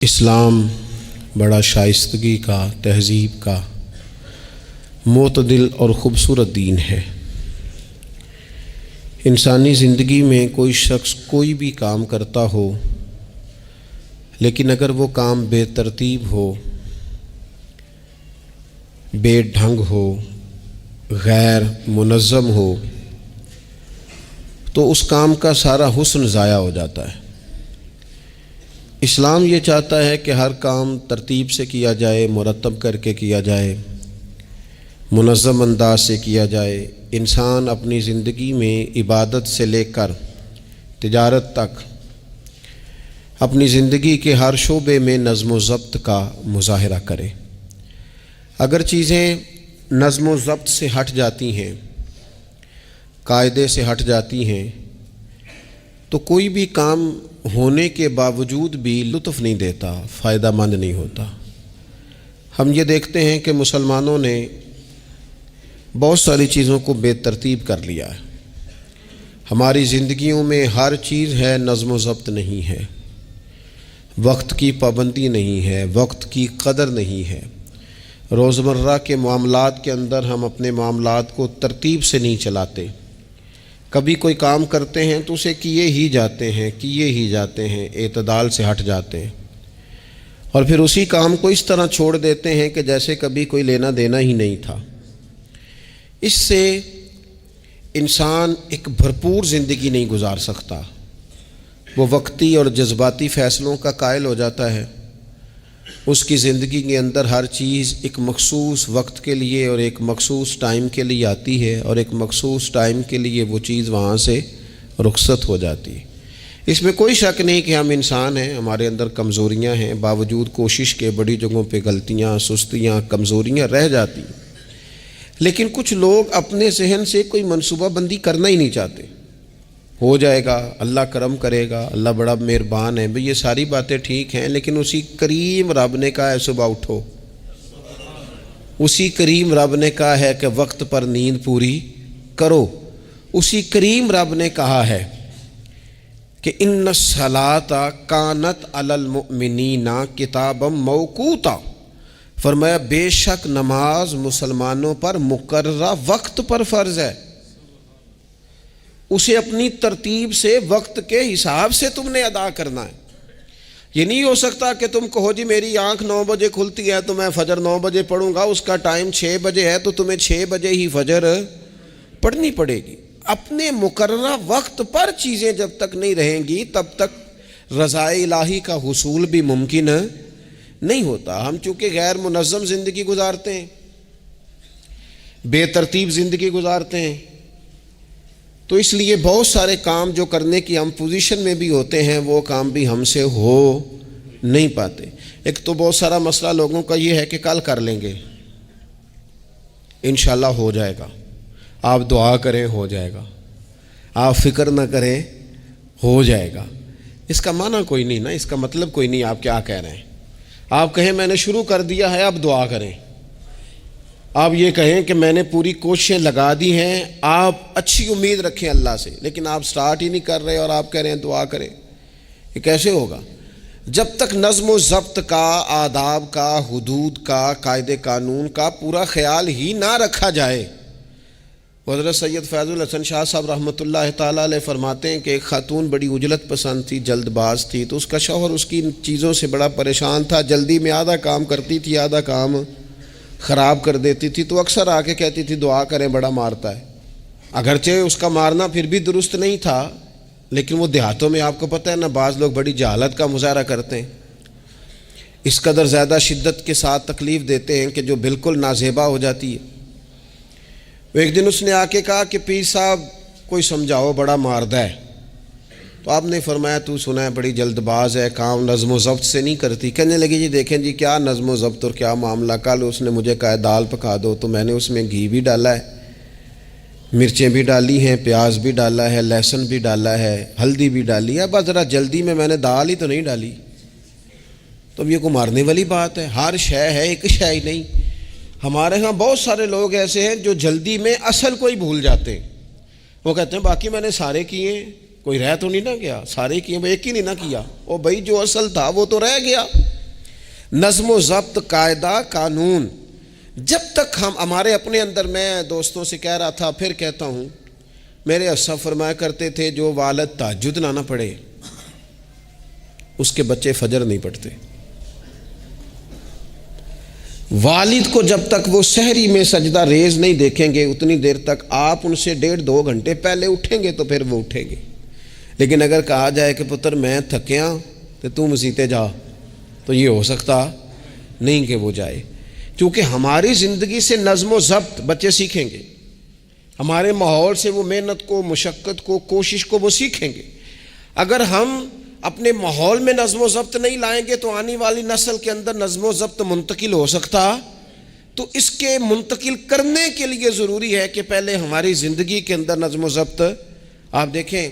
اسلام بڑا شائستگی کا، تہذیب کا، معتدل اور خوبصورت دین ہے۔ انسانی زندگی میں کوئی شخص کوئی بھی کام کرتا ہو، لیکن اگر وہ کام بے ترتیب ہو، بے ڈھنگ ہو، غیر منظم ہو، تو اس کام کا سارا حسن ضائع ہو جاتا ہے۔ اسلام یہ چاہتا ہے کہ ہر کام ترتیب سے کیا جائے، مرتب کر کے کیا جائے، منظم انداز سے کیا جائے۔ انسان اپنی زندگی میں عبادت سے لے کر تجارت تک اپنی زندگی کے ہر شعبے میں نظم و ضبط کا مظاہرہ کرے۔ اگر چیزیں نظم و ضبط سے ہٹ جاتی ہیں، قاعدے سے ہٹ جاتی ہیں، تو کوئی بھی کام ہونے کے باوجود بھی لطف نہیں دیتا، فائدہ مند نہیں ہوتا۔ ہم یہ دیکھتے ہیں کہ مسلمانوں نے بہت ساری چیزوں کو بے ترتیب کر لیا ہے۔ ہماری زندگیوں میں ہر چیز ہے، نظم و ضبط نہیں ہے، وقت کی پابندی نہیں ہے، وقت کی قدر نہیں ہے۔ روزمرہ کے معاملات کے اندر ہم اپنے معاملات کو ترتیب سے نہیں چلاتے۔ کبھی کوئی کام کرتے ہیں تو اسے کیے ہی جاتے ہیں، اعتدال سے ہٹ جاتے ہیں، اور پھر اسی کام کو اس طرح چھوڑ دیتے ہیں کہ جیسے کبھی کوئی لینا دینا ہی نہیں تھا۔ اس سے انسان ایک بھرپور زندگی نہیں گزار سکتا، وہ وقتی اور جذباتی فیصلوں کا قائل ہو جاتا ہے۔ اس کی زندگی کے اندر ہر چیز ایک مخصوص وقت کے لیے اور ایک مخصوص ٹائم کے لیے آتی ہے، اور ایک مخصوص ٹائم کے لیے وہ چیز وہاں سے رخصت ہو جاتی ہے۔ اس میں کوئی شک نہیں کہ ہم انسان ہیں، ہمارے اندر کمزوریاں ہیں، باوجود کوشش کے بڑی جگہوں پہ غلطیاں، سستیاں، کمزوریاں رہ جاتی ہیں۔ لیکن کچھ لوگ اپنے ذہن سے کوئی منصوبہ بندی کرنا ہی نہیں چاہتے۔ ہو جائے گا، اللہ کرم کرے گا، اللہ بڑا مہربان ہے، بھئی یہ ساری باتیں ٹھیک ہیں، لیکن اسی کریم رب نے کہا ہے صبح اٹھو، اسی کریم رب نے کہا ہے کہ وقت پر نیند پوری کرو، اسی کریم رب نے کہا ہے کہ ان الصلاۃ کانت علی المؤمنین کتابا موقوتا، فرمایا بے شک نماز مسلمانوں پر مقررہ وقت پر فرض ہے۔ اسے اپنی ترتیب سے، وقت کے حساب سے تم نے ادا کرنا ہے۔ یہ نہیں ہو سکتا کہ تم کہو جی میری آنکھ 9 بجے کھلتی ہے تو میں فجر 9 بجے پڑھوں گا، اس کا ٹائم 6 بجے ہے تو تمہیں 6 بجے ہی فجر پڑھنی پڑے گی۔ اپنے مقررہ وقت پر چیزیں جب تک نہیں رہیں گی تب تک رضا الہی کا حصول بھی ممکن نہیں ہوتا۔ ہم چونکہ غیر منظم زندگی گزارتے ہیں، بے ترتیب زندگی گزارتے ہیں، تو اس لیے بہت سارے کام جو کرنے کی ہم پوزیشن میں بھی ہوتے ہیں وہ کام بھی ہم سے ہو نہیں پاتے۔ ایک تو بہت سارا مسئلہ لوگوں کا یہ ہے کہ کل کر لیں گے، انشاءاللہ ہو جائے گا، آپ دعا کریں ہو جائے گا، آپ فکر نہ کریں ہو جائے گا۔ اس کا معنی کوئی نہیں نا، اس کا مطلب کوئی نہیں۔ آپ کیا کہہ رہے ہیں؟ آپ کہیں میں نے شروع کر دیا ہے، آپ دعا کریں۔ آپ یہ کہیں کہ میں نے پوری کوششیں لگا دی ہیں، آپ اچھی امید رکھیں اللہ سے، لیکن آپ سٹارٹ ہی نہیں کر رہے اور آپ کہہ رہے ہیں دعا کریں۔ یہ کیسے ہوگا؟ جب تک نظم و ضبط کا، آداب کا، حدود کا، قاعدے قانون کا پورا خیال ہی نہ رکھا جائے۔ حضرت سید فیض الحسن شاہ صاحب رحمۃ اللہ تعالیٰ علیہ فرماتے ہیں کہ ایک خاتون بڑی عجلت پسند تھی، جلد باز تھی، تو اس کا شوہر اس کی ان چیزوں سے بڑا پریشان تھا، جلدی میں آدھا کام کرتی تھی، آدھا کام خراب کر دیتی تھی، تو اکثر آ کے کہتی تھی دعا کریں بڑا مارتا ہے۔ اگرچہ اس کا مارنا پھر بھی درست نہیں تھا، لیکن وہ دیہاتوں میں آپ کو پتہ ہے نا، بعض لوگ بڑی جہالت کا مظاہرہ کرتے ہیں، اس قدر زیادہ شدت کے ساتھ تکلیف دیتے ہیں کہ جو بالکل نازیبا ہو جاتی ہے۔ ایک دن اس نے آ کے کہا کہ پیر صاحب کوئی سمجھاؤ، بڑا ماردہ ہے۔ تو آپ نے فرمایا تو سنا ہے بڑی جلد باز ہے، کام نظم و ضبط سے نہیں کرتی۔ کہنے لگی جی دیکھیں جی کیا نظم و ضبط اور کیا معاملہ، کل اس نے مجھے کہا دال پکا دو تو میں نے اس میں گھی بھی ڈالا ہے، مرچیں بھی ڈالی ہیں، پیاز بھی ڈالا ہے، لہسن بھی ڈالا ہے، ہلدی بھی ڈالی ہے، بس ذرا جلدی میں نے دال ہی تو نہیں ڈالی۔ تو اب یہ کوئی مارنے والی بات ہے؟ ہر شے ہے، ایک شے ہی نہیں۔ ہمارے ہاں بہت سارے لوگ ایسے ہیں جو جلدی میں اصل کو ہی بھول جاتے ہیں۔ وہ کہتے ہیں باقی میں نے سارے کیے ہیں، کوئی رہ تو نہیں نہ گیا، سارے کیے، ایک ہی نہیں نہ کیا، وہ بھائی جو اصل تھا وہ تو رہ گیا۔ نظم و ضبط، قاعدہ، قانون جب تک ہمارے اپنے اندر، میں دوستوں سے کہہ رہا تھا پھر کہتا ہوں، میرے اسلاف فرمایا کرتے تھے جو والد تہجد نہ پڑھے اس کے بچے فجر نہیں پڑھتے۔ والد کو جب تک وہ سحری میں سجدہ ریز نہیں دیکھیں گے اتنی دیر تک آپ ان سے 1.5-2 گھنٹے پہلے اٹھیں گے تو پھر وہ اٹھیں گے۔ لیکن اگر کہا جائے کہ پتر میں تھکیاں تو تو مسیتے جا، تو یہ ہو سکتا نہیں کہ وہ جائے، کیونکہ ہماری زندگی سے نظم و ضبط بچے سیکھیں گے، ہمارے ماحول سے وہ محنت کو، مشقت کو، کوشش کو وہ سیکھیں گے۔ اگر ہم اپنے ماحول میں نظم و ضبط نہیں لائیں گے تو آنے والی نسل کے اندر نظم و ضبط منتقل ہو سکتا، تو اس کے منتقل کرنے کے لیے ضروری ہے کہ پہلے ہماری زندگی کے اندر نظم و ضبط۔ آپ دیکھیں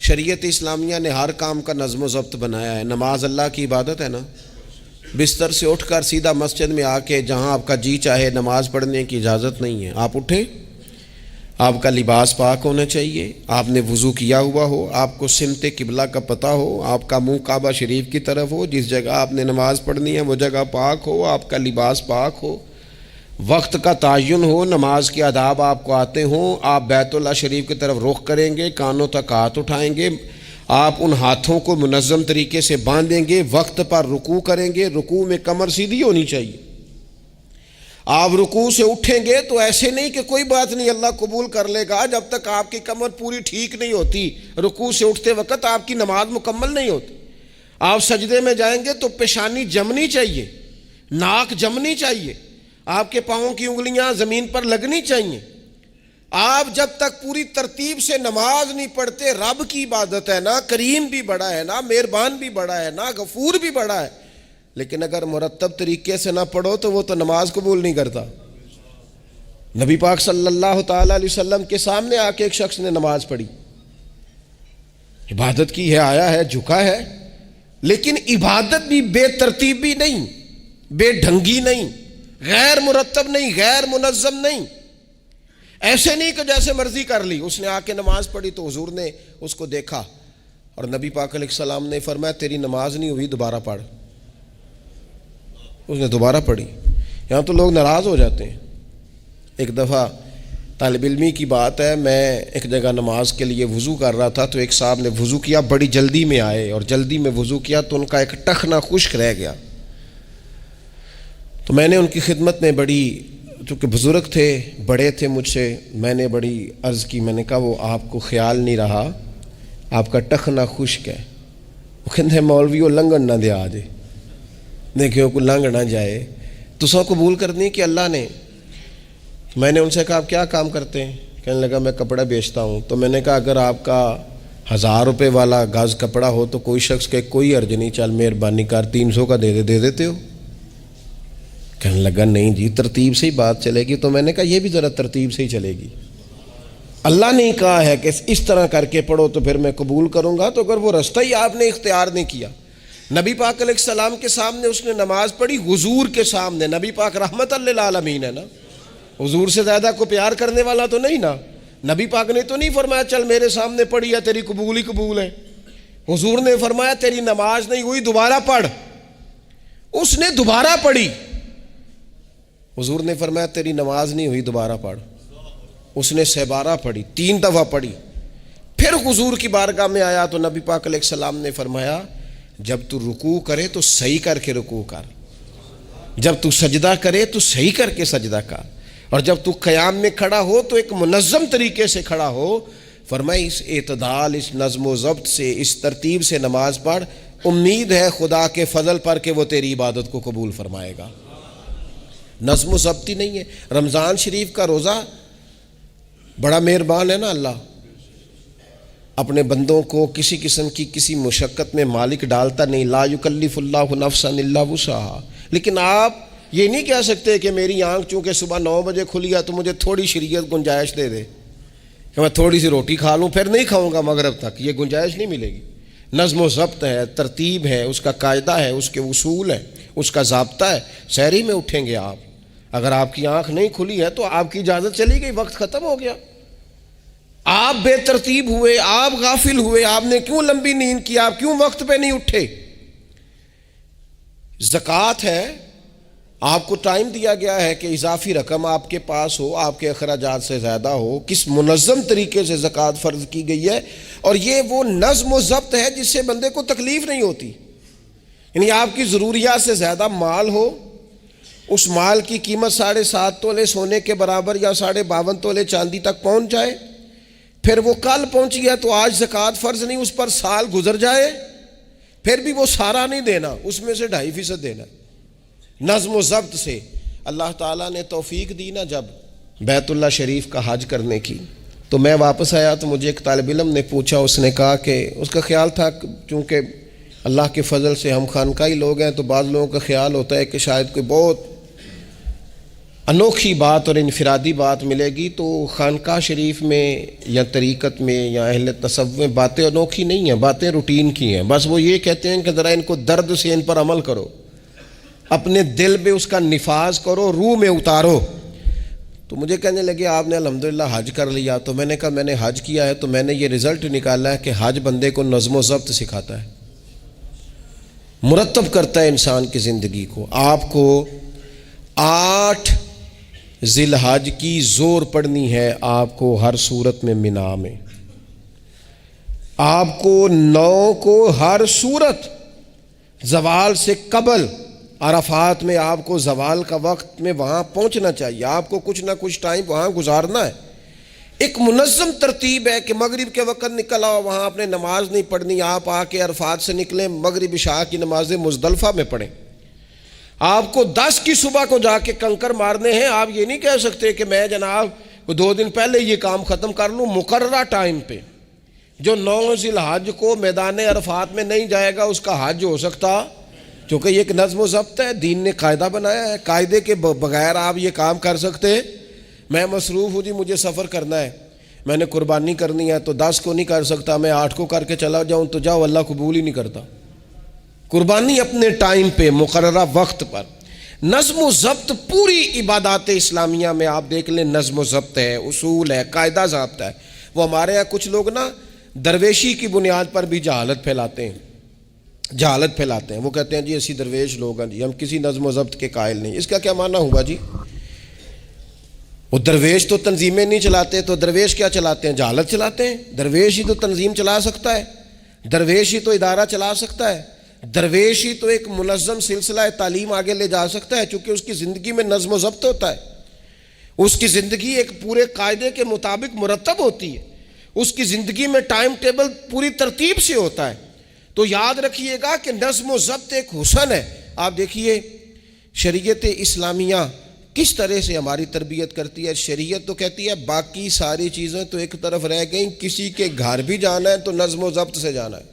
شریعت اسلامیہ نے ہر کام کا نظم و ضبط بنایا ہے۔ نماز اللہ کی عبادت ہے نا، بستر سے اٹھ کر سیدھا مسجد میں آ کے جہاں آپ کا جی چاہے نماز پڑھنے کی اجازت نہیں ہے۔ آپ اٹھیں، آپ کا لباس پاک ہونا چاہیے، آپ نے وضو کیا ہوا ہو، آپ کو سمت قبلہ کا پتہ ہو، آپ کا منہ کعبہ شریف کی طرف ہو، جس جگہ آپ نے نماز پڑھنی ہے وہ جگہ پاک ہو، آپ کا لباس پاک ہو، وقت کا تعین ہو، نماز کے آداب آپ کو آتے ہوں، آپ بیت اللہ شریف کی طرف رخ کریں گے، کانوں تک ہاتھ اٹھائیں گے، آپ ان ہاتھوں کو منظم طریقے سے باندھیں گے، وقت پر رکوع کریں گے، رکوع میں کمر سیدھی ہونی چاہیے۔ آپ رکوع سے اٹھیں گے تو ایسے نہیں کہ کوئی بات نہیں اللہ قبول کر لے گا، جب تک آپ کی کمر پوری ٹھیک نہیں ہوتی رکوع سے اٹھتے وقت آپ کی نماز مکمل نہیں ہوتی۔ آپ سجدے میں جائیں گے تو پیشانی جمنی چاہیے، ناک جمنی چاہیے، آپ کے پاؤں کی انگلیاں زمین پر لگنی چاہیے۔ آپ جب تک پوری ترتیب سے نماز نہیں پڑھتے، رب کی عبادت ہے نا، کریم بھی بڑا ہے نا، مہربان بھی بڑا ہے نا، غفور بھی بڑا ہے، لیکن اگر مرتب طریقے سے نہ پڑھو تو وہ تو نماز قبول نہیں کرتا۔ نبی پاک صلی اللہ تعالیٰ علیہ وسلم کے سامنے آ کے ایک شخص نے نماز پڑھی، عبادت کی ہے، آیا ہے، جھکا ہے، لیکن عبادت بھی بے ترتیب بھی نہیں، بے ڈھنگی نہیں، غیر مرتب نہیں، غیر منظم نہیں، ایسے نہیں کہ جیسے مرضی کر لی۔ اس نے آ کے نماز پڑھی تو حضور نے اس کو دیکھا اور نبی پاک علیہ السلام نے فرمایا تیری نماز نہیں ہوئی، دوبارہ پڑھ۔ اس نے دوبارہ پڑھی۔ یہاں تو لوگ ناراض ہو جاتے ہیں۔ ایک دفعہ طالب علمی کی بات ہے، میں ایک جگہ نماز کے لیے وضو کر رہا تھا تو ایک صاحب نے وضو کیا، بڑی جلدی میں آئے اور جلدی میں وضو کیا تو ان کا ایک ٹخنا خشک رہ گیا۔ تو میں نے ان کی خدمت میں بڑی، چونکہ بزرگ تھے، بڑے تھے مجھ سے، میں نے بڑی عرض کی، میں نے کہا وہ آپ کو خیال نہیں رہا، آپ کا ٹخنا خشک ہے۔ وہ کہتے ہیں مولوی وہ لنگن نہ دے آ جائے، دیکھو کو لنگ نہ جائے، تو سو قبول کرنی کہ اللہ نے۔ میں نے ان سے کہا آپ کیا کام کرتے ہیں؟ کہنے لگا میں کپڑا بیچتا ہوں۔ تو میں نے کہا اگر آپ کا 1000 روپے والا گز کپڑا ہو تو کوئی شخص کہ کوئی عرض نہیں، چل مہربانی کر 300 کا دے دیتے ہو؟ کہنے لگا نہیں جی ترتیب سے ہی بات چلے گی۔ تو میں نے کہا یہ بھی ذرا ترتیب سے ہی چلے گی، اللہ نے کہا ہے کہ اس طرح کر کے پڑھو تو پھر میں قبول کروں گا۔ تو اگر وہ رستہ ہی آپ نے اختیار نہیں کیا، نبی پاک علیہ السلام کے سامنے اس نے نماز پڑھی، حضور کے سامنے، نبی پاک رحمت للعالمین ہے نا، حضور سے زیادہ کو پیار کرنے والا تو نہیں نا۔ نبی پاک نے تو نہیں فرمایا چل میرے سامنے پڑھی یا تیری قبول ہی قبول ہے، حضور نے فرمایا تیری نماز نہیں ہوئی، دوبارہ پڑھ۔ اس نے دوبارہ پڑھی، حضور نے فرمایا تیری نماز نہیں ہوئی، دوبارہ پڑھ۔ اس نے 7 پڑھی، 3 دفعہ پڑھی، پھر حضور کی بارگاہ میں آیا تو نبی پاک علیہ السلام نے فرمایا جب تو رکوع کرے تو صحیح کر کے رکوع کر، جب تو سجدہ کرے تو صحیح کر کے سجدہ کر، اور جب تو قیام میں کھڑا ہو تو ایک منظم طریقے سے کھڑا ہو۔ فرمایا اس اعتدال، اس نظم و ضبط سے، اس ترتیب سے نماز پڑھ، امید ہے خدا کے فضل پر کہ وہ تیری عبادت کو قبول فرمائے گا۔ نظم و ضبط ہی نہیں ہے۔ رمضان شریف کا روزہ بڑا مہربان ہے نا اللہ، اپنے بندوں کو کسی قسم کی کسی مشقت میں مالک ڈالتا نہیں، لا یکلف اللہ نفسا الا وسعہا۔ لیکن آپ یہ نہیں کہہ سکتے کہ میری آنکھ چونکہ صبح 9 بجے کھلی ہے تو مجھے تھوڑی شریعت گنجائش دے دے کہ میں تھوڑی سی روٹی کھا لوں پھر نہیں کھاؤں گا مغرب تک، یہ گنجائش نہیں ملے گی۔ نظم و ضبط ہے، ترتیب ہے، اس کا قاعدہ ہے، اس کے اصول ہے، اس کا ضابطہ ہے۔ سحری میں اٹھیں گے آپ، اگر آپ کی آنکھ نہیں کھلی ہے تو آپ کی اجازت چلی گئی، وقت ختم ہو گیا۔ آپ بے ترتیب ہوئے، آپ غافل ہوئے، آپ نے کیوں لمبی نیند کی، آپ کیوں وقت پہ نہیں اٹھے؟ زکوٰۃ ہے، آپ کو ٹائم دیا گیا ہے کہ اضافی رقم آپ کے پاس ہو، آپ کے اخراجات سے زیادہ ہو، کس منظم طریقے سے زکوٰۃ فرض کی گئی ہے، اور یہ وہ نظم و ضبط ہے جس سے بندے کو تکلیف نہیں ہوتی. یعنی آپ کی ضروریات سے زیادہ مال ہو، اس مال کی قیمت 7.5 تولے سونے کے برابر یا 52.5 تولے چاندی تک پہنچ جائے، پھر وہ کل پہنچی ہے تو آج زکوٰۃ فرض نہیں، اس پر سال گزر جائے، پھر بھی وہ سارا نہیں دینا، اس میں سے 2.5% دینا. نظم و ضبط سے اللہ تعالیٰ نے توفیق دی نا جب بیت اللہ شریف کا حج کرنے کی. تو میں واپس آیا تو مجھے ایک طالب علم نے پوچھا، اس نے کہا کہ اس کا خیال تھا چونکہ اللہ کے فضل سے ہم خانقاہی لوگ ہیں تو بعض لوگوں کا خیال ہوتا ہے کہ شاید کوئی بہت انوکھی بات اور انفرادی بات ملے گی، تو خانقاہ شریف میں یا طریقت میں یا اہل تصوف میں باتیں انوکھی نہیں ہیں، باتیں روٹین کی ہیں. بس وہ یہ کہتے ہیں کہ ذرا ان کو درد سے ان پر عمل کرو، اپنے دل میں اس کا نفاذ کرو، روح میں اتارو. تو مجھے کہنے لگے آپ نے الحمدللہ حج کر لیا. تو میں نے کہا میں نے حج کیا ہے تو میں نے یہ رزلٹ نکالا ہے کہ حج بندے کو نظم و ضبط سکھاتا ہے، مرتب کرتا ہے انسان کی زندگی کو. آپ کو 8 ذی الحج کی زور پڑنی ہے، آپ کو ہر صورت میں مینا میں، آپ کو 9 کو ہر صورت زوال سے قبل عرفات میں آپ کو زوال کا وقت میں وہاں پہنچنا چاہیے، آپ کو کچھ نہ کچھ ٹائم وہاں گزارنا ہے. ایک منظم ترتیب ہے کہ مغرب کے وقت نکل آؤ، وہاں آپ نے نماز نہیں پڑھنی، آپ آ کے عرفات سے نکلیں، مغرب عشاء کی نمازیں مزدلفہ میں پڑھیں. آپ کو 10 کی صبح کو جا کے کنکر مارنے ہیں، آپ یہ نہیں کہہ سکتے کہ میں جناب 2 دن پہلے یہ کام ختم کر لوں. مقررہ ٹائم پہ جو 9 ذی الحج کو میدان عرفات میں نہیں جائے گا اس کا حج ہو سکتا، کیونکہ یہ ایک نظم و ضبط ہے، دین نے قاعدہ بنایا ہے، قاعدے کے بغیر آپ یہ کام کر سکتے. میں مصروف ہوں جی، مجھے سفر کرنا ہے، میں نے قربانی کرنی ہے تو 10 کو نہیں کر سکتا، میں 8 کو کر کے چلا جاؤں تو جاؤ، اللہ قبول ہی نہیں کرتا. قربانی اپنے ٹائم پہ مقررہ وقت پر. نظم و ضبط پوری عبادات اسلامیہ میں آپ دیکھ لیں، نظم و ضبط ہے، اصول ہے، قاعدہ ضابطہ ہے. وہ ہمارے یہاں کچھ لوگ نا درویشی کی بنیاد پر بھی جہالت پھیلاتے ہیں. وہ کہتے ہیں جی اسی درویش لوگ ہیں جی، ہم کسی نظم و ضبط کے قائل نہیں. اس کا کیا معنی ہوا جی؟ وہ درویش تو تنظیمیں نہیں چلاتے، تو درویش کیا چلاتے ہیں؟ جہالت چلاتے ہیں. درویش ہی تو تنظیم چلا سکتا ہے، درویش ہی تو ادارہ چلا سکتا ہے، درویش ہی تو ایک منظم سلسلہ تعلیم آگے لے جا سکتا ہے، چونکہ اس کی زندگی میں نظم و ضبط ہوتا ہے، اس کی زندگی ایک پورے قاعدے کے مطابق مرتب ہوتی ہے، اس کی زندگی میں ٹائم ٹیبل پوری ترتیب سے ہوتا ہے. تو یاد رکھیے گا کہ نظم و ضبط ایک حسن ہے. آپ دیکھیے شریعت اسلامیہ کس طرح سے ہماری تربیت کرتی ہے. شریعت تو کہتی ہے باقی ساری چیزیں تو ایک طرف رہ گئیں، کسی کے گھر بھی جانا ہے تو نظم و ضبط سے جانا ہے.